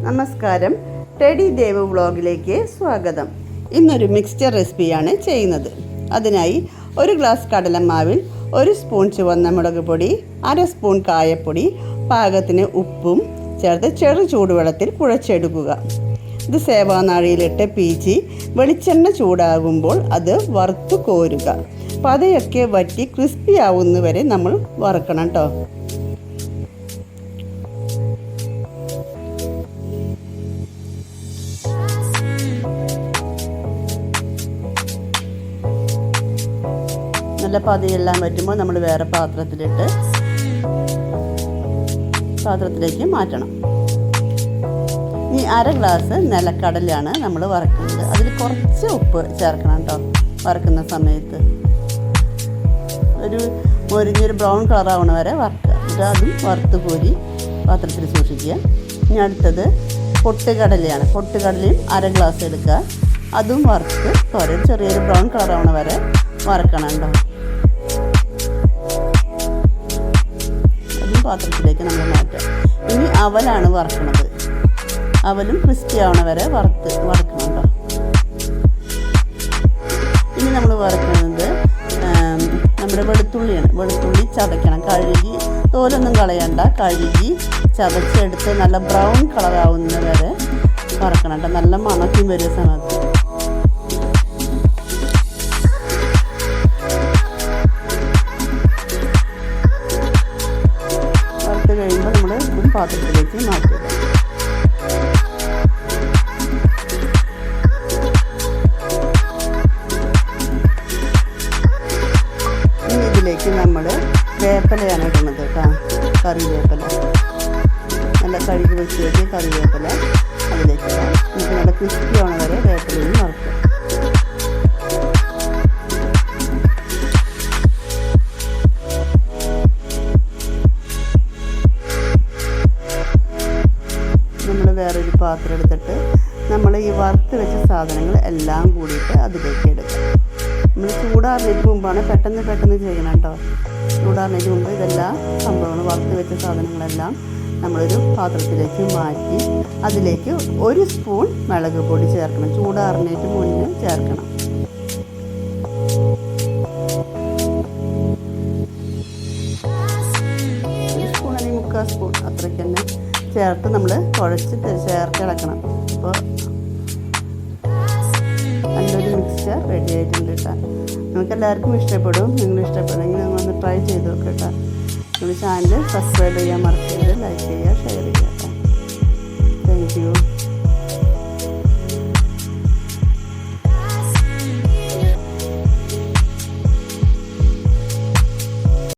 നമസ്കാരം, ടെഡി ദേവ് വ്ളോഗിലേക്ക് സ്വാഗതം. ഇന്നൊരു മിക്സ്ചർ റെസിപ്പിയാണ് ചെയ്യുന്നത്. അതിനായി 1 ഗ്ലാസ് കടലമാവിൽ 1 സ്പൂൺ ചുവന്ന മുളക് പൊടി, 1/2 സ്പൂൺ കായപ്പൊടി, പാകത്തിന് ഉപ്പും ചേർത്ത് ചെറു ചൂടുവെള്ളത്തിൽ കുഴച്ചെടുക്കുക. ഇത് സേവാനാഴിയിലിട്ട് പീച്ചി വെളിച്ചെണ്ണ ചൂടാകുമ്പോൾ അത് വറുത്ത് കോരുക. പതയൊക്കെ വറ്റി ക്രിസ്പി ആവുന്നവരെ നമ്മൾ വറുക്കണം കേട്ടോ. നല്ല പതയെല്ലാം പറ്റുമ്പോൾ നമ്മൾ വേറെ പാത്രത്തിലേക്ക് മാറ്റണം. ഇനി 1/2 ഗ്ലാസ് നിലക്കടലയാണ് നമ്മൾ വറുക്കുന്നത്. അതിൽ കുറച്ച് ഉപ്പ് ചേർക്കണം കേട്ടോ വറുക്കുന്ന സമയത്ത്. ഒരു മൊരിഞ്ഞൊരു ബ്രൗൺ കളർ ആവണ വരെ വറുക്കുക. എന്നിട്ട് അതും വറുത്ത് കോരി പാത്രത്തിൽ സൂക്ഷിക്കുക. ഇനി അടുത്തത് പൊട്ടുകടലയാണ്. പൊട്ടുകടലയും 1/2 ഗ്ലാസ് എടുക്കുക. അതും വറുത്ത് കോരി ചെറിയൊരു ബ്രൗൺ കളർ ആവണ വരെ വറുക്കണം കേട്ടോ. അതും പാത്രത്തിലേക്ക് നമ്മൾ മാറ്റാം. ഇനി അവലാണ് വറുക്കുന്നത്. അവലും ക്രിസ്പി ആവണ വരെ വറുക്കണം കേട്ടോ. ഇനി നമ്മൾ വറുക്കുന്നത് നമ്മുടെ വെളുത്തുള്ളിയാണ്. വെളുത്തുള്ളി ചതയ്ക്കണം. കഴുകി തോലൊന്നും കളയണ്ട, കഴുകി ചതച്ചെടുത്ത് നല്ല ബ്രൗൺ കളറാവുന്ന വരെ വറുക്കണം കേട്ടോ. നല്ല മണക്കും വരുന്ന സമയത്ത് വറുത്ത് കഴിയുമ്പോൾ നമ്മൾ ഒരു പാത്രത്തിലേക്ക് മാറ്റുക. ഇതിലേക്ക് നമ്മൾ വേപ്പിലയാണ് ഇടുന്നത് കേട്ടോ. കറിവേപ്പില നല്ല കഴുകി വെച്ചിലേക്ക് കറിവേപ്പില അതിലേക്ക് ഇടാം. നമുക്ക് നല്ല ക്രിസ്പി ആവണ വരെ വേപ്പിലയും വറുക്കുക. നമ്മൾ വേറൊരു പാത്രം എടുത്തിട്ട് നമ്മൾ ഈ വറുത്ത് വെച്ച സാധനങ്ങൾ എല്ലാം കൂടിയിട്ട് അതിലേക്ക് എടുക്കുക. നമ്മൾ ചൂടാറിനേക്ക് മുമ്പാണ് പെട്ടെന്ന് ചെയ്യണം കേട്ടോ. ചൂടാറിനേക്ക് മുമ്പ് ഇതെല്ലാം സംഭവങ്ങൾ വറുത്ത് വെച്ച സാധനങ്ങളെല്ലാം നമ്മളൊരു പാത്രത്തിലേക്ക് മാറ്റി അതിലേക്ക് 1 സ്പൂൺ മുളക് പൊടി ചേർക്കണം. ചൂടാറിനേക്ക് മുന്നേ ചേർക്കണം. സ്പൂൺ അല്ലെങ്കിൽ 3/4 സ്പൂൺ അത്രയ്ക്ക് തന്നെ ചേർത്ത് നമ്മൾ കുഴച്ചിട്ട് ചേർത്ത് ഇളക്കണം. അപ്പോൾ നല്ലൊരു മിക്സ്ചർ റെഡി ആയിട്ടുണ്ട് കേട്ടോ. നിങ്ങൾക്ക് എല്ലാവർക്കും ഇഷ്ടപ്പെടും. നിങ്ങൾ ഇഷ്ടപ്പെടുമെങ്കിൽ ഒന്ന് ട്രൈ ചെയ്ത് നോക്കുക കേട്ടോ. നിങ്ങൾ ചാനൽ സബ്സ്ക്രൈബ് ചെയ്യാൻ മറക്കരുത്. ലൈക്ക് ചെയ്യുക, ഷെയർ ചെയ്യുക കേട്ടോ. Thank you.